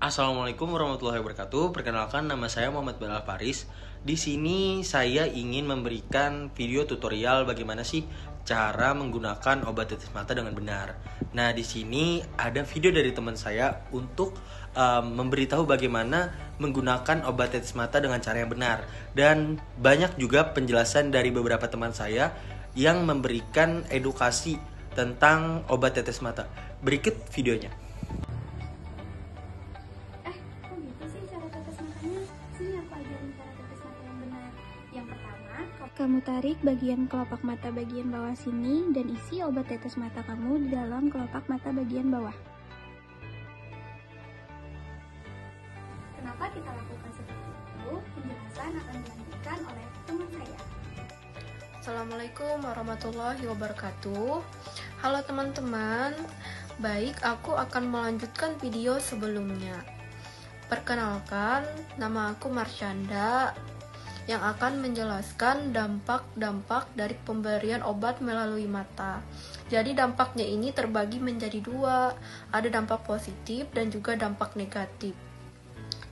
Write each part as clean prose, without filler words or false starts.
Assalamualaikum warahmatullahi wabarakatuh. Perkenalkan, nama saya Muhammad Balal Faris. Di sini saya ingin memberikan video tutorial bagaimana sih cara menggunakan obat tetes mata dengan benar. Nah, di sini ada video dari teman saya untuk memberitahu bagaimana menggunakan obat tetes mata dengan cara yang benar. Dan banyak juga penjelasan dari beberapa teman saya yang memberikan edukasi tentang obat tetes mata. Berikut videonya. Kok gitu sih cara tetes matanya? Sini aku ajarin cara tetes mata yang benar. Yang pertama, kamu tarik bagian kelopak mata bagian bawah sini dan isi obat tetes mata kamu di dalam kelopak mata bagian bawah. Kenapa kita lakukan seperti itu? Penjelasan akan dilanjutkan oleh teman saya. Assalamualaikum warahmatullahi wabarakatuh. Halo teman-teman, baik, aku akan melanjutkan video sebelumnya. Perkenalkan, nama aku Marsyanda yang akan menjelaskan dampak-dampak dari pemberian obat melalui mata. Jadi dampaknya ini terbagi menjadi dua, ada dampak positif dan juga dampak negatif.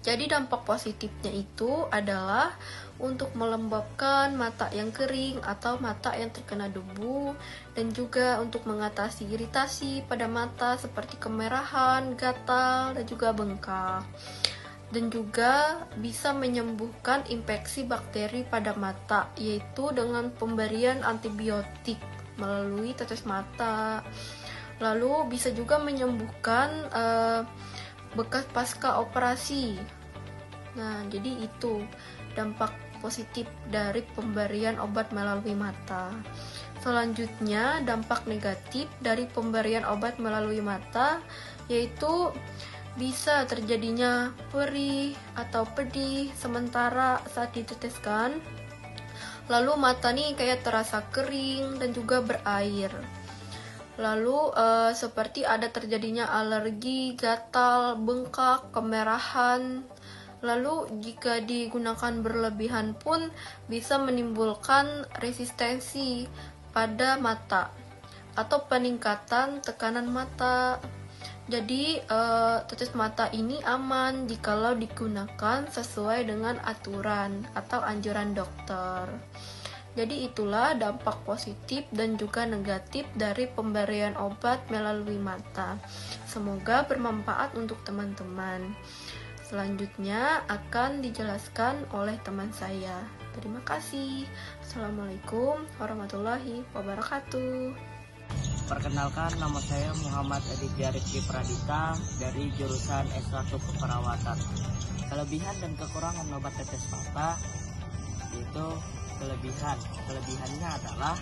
Jadi dampak positifnya itu adalah untuk melembabkan mata yang kering atau mata yang terkena debu, dan juga untuk mengatasi iritasi pada mata seperti kemerahan, gatal, dan juga bengkak. Dan juga bisa menyembuhkan infeksi bakteri pada mata, yaitu dengan pemberian antibiotik melalui tetes mata. Lalu bisa juga menyembuhkan bekas pasca operasi. Nah, jadi itu dampak positif dari pemberian obat melalui mata. Selanjutnya, dampak negatif dari pemberian obat melalui mata yaitu bisa terjadinya perih atau pedih sementara saat diteteskan. Lalu mata nih kayak terasa kering dan juga berair. Lalu seperti ada terjadinya alergi, gatal, bengkak, kemerahan. Lalu jika digunakan berlebihan pun bisa menimbulkan resistensi pada mata atau peningkatan tekanan mata. Jadi tetes mata ini aman jikalau digunakan sesuai dengan aturan atau anjuran dokter. Jadi itulah dampak positif dan juga negatif dari pemberian obat melalui mata. Semoga bermanfaat untuk teman-teman. Selanjutnya akan dijelaskan oleh teman saya. Terima kasih. Assalamualaikum warahmatullahi wabarakatuh. Perkenalkan, nama saya Muhammad Aditya Rizky Pradita dari jurusan S1 Keperawatan. Kelebihan dan kekurangan obat tetes mata yaitu kelebihannya adalah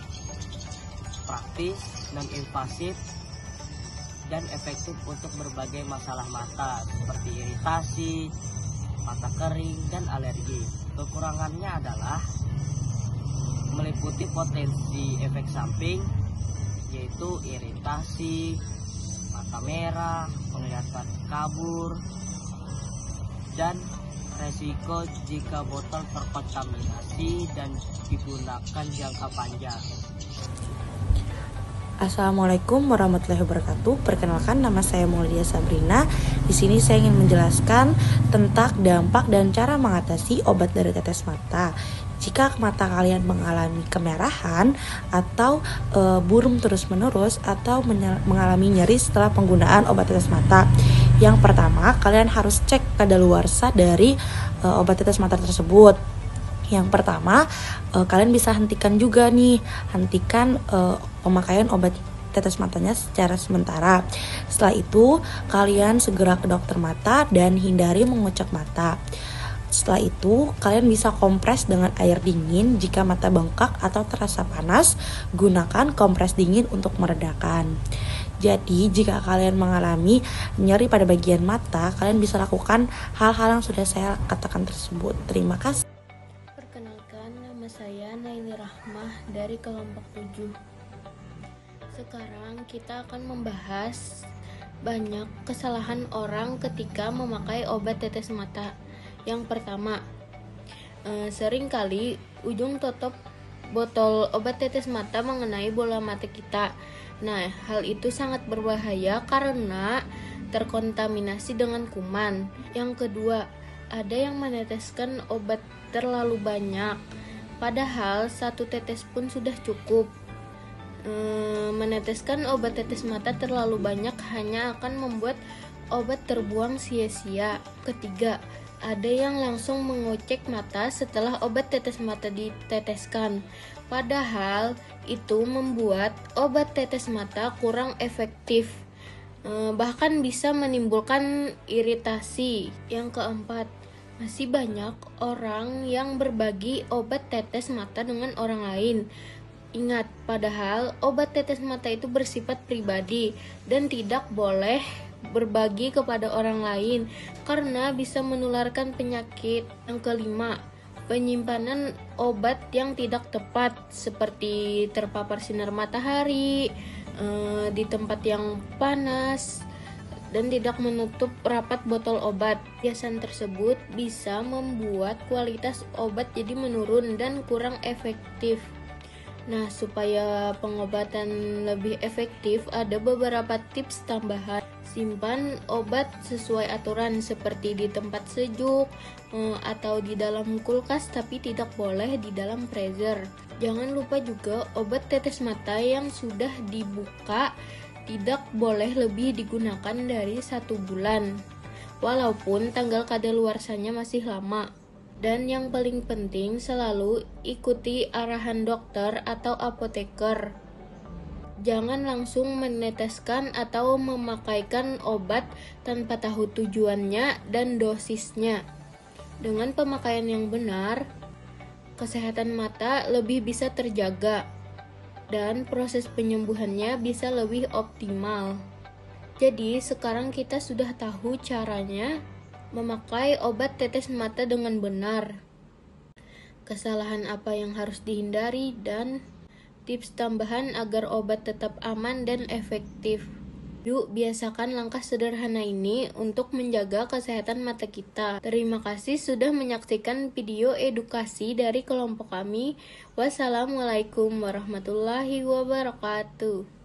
praktis, non-invasif, dan efektif untuk berbagai masalah mata seperti iritasi, mata kering, dan alergi. Kekurangannya adalah meliputi potensi efek samping yaitu iritasi, mata merah, penglihatan kabur, dan resiko jika botol terkontaminasi dan digunakan jangka panjang. Assalamualaikum warahmatullahi wabarakatuh. Perkenalkan, nama saya Maulia Sabrina. Di sini saya ingin menjelaskan tentang dampak dan cara mengatasi obat dari tetes mata. Jika mata kalian mengalami kemerahan atau buram terus-menerus atau mengalami nyeri setelah penggunaan obat tetes mata, yang pertama kalian harus cek kadaluarsa dari obat tetes mata tersebut. Yang pertama, kalian bisa hentikan pemakaian obat tetes matanya secara sementara. Setelah itu, kalian segera ke dokter mata dan hindari mengucek mata. Setelah itu, kalian bisa kompres dengan air dingin jika mata bengkak atau terasa panas. Gunakan kompres dingin untuk meredakan. Jadi, jika kalian mengalami nyeri pada bagian mata, kalian bisa lakukan hal-hal yang sudah saya katakan tersebut. Terima kasih. Perkenalkan, nama saya Naili Rahmah dari kelompok 7. Sekarang kita akan membahas banyak kesalahan orang ketika memakai obat tetes mata. Yang pertama, seringkali ujung tutup botol obat tetes mata mengenai bola mata kita. Nah, hal itu sangat berbahaya karena terkontaminasi dengan kuman. Yang kedua, ada yang meneteskan obat terlalu banyak, padahal 1 tetes pun sudah cukup. Meneteskan obat tetes mata terlalu banyak hanya akan membuat obat terbuang sia-sia. Ketiga, ada yang langsung mengocek mata setelah obat tetes mata diteteskan, padahal itu membuat obat tetes mata kurang efektif, bahkan bisa menimbulkan iritasi. Yang keempat, masih banyak orang yang berbagi obat tetes mata dengan orang lain. Ingat, padahal obat tetes mata itu bersifat pribadi dan tidak boleh berbagi kepada orang lain karena bisa menularkan penyakit. Yang kelima, penyimpanan obat yang tidak tepat seperti terpapar sinar matahari, di tempat yang panas, dan tidak menutup rapat botol obat. Kebiasaan tersebut bisa membuat kualitas obat jadi menurun dan kurang efektif. Nah, supaya pengobatan lebih efektif, ada beberapa tips tambahan. Simpan obat sesuai aturan seperti di tempat sejuk atau di dalam kulkas, tapi tidak boleh di dalam freezer. Jangan lupa juga obat tetes mata yang sudah dibuka tidak boleh lebih digunakan dari 1 bulan, walaupun tanggal kadaluarsanya masih lama. Dan yang paling penting, selalu ikuti arahan dokter atau apoteker. Jangan langsung meneteskan atau memakaikan obat tanpa tahu tujuannya dan dosisnya. Dengan pemakaian yang benar, kesehatan mata lebih bisa terjaga dan proses penyembuhannya bisa lebih optimal. Jadi, sekarang kita sudah tahu caranya memakai obat tetes mata dengan benar, kesalahan apa yang harus dihindari, dan tips tambahan agar obat tetap aman dan efektif. Yuk, biasakan langkah sederhana ini untuk menjaga kesehatan mata kita. Terima kasih sudah menyaksikan video edukasi dari kelompok kami. Wassalamualaikum warahmatullahi wabarakatuh.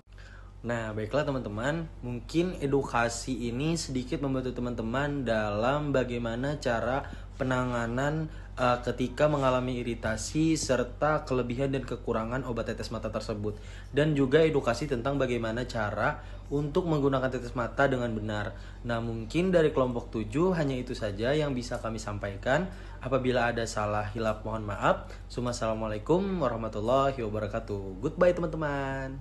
Nah, baiklah teman-teman, mungkin edukasi ini sedikit membantu teman-teman dalam bagaimana cara penanganan ketika mengalami iritasi serta kelebihan dan kekurangan obat tetes mata tersebut. Dan juga edukasi tentang bagaimana cara untuk menggunakan tetes mata dengan benar. Nah, mungkin dari kelompok 7 hanya itu saja yang bisa kami sampaikan. Apabila ada salah hilaf mohon maaf. Assalamualaikum warahmatullahi wabarakatuh. Goodbye teman-teman.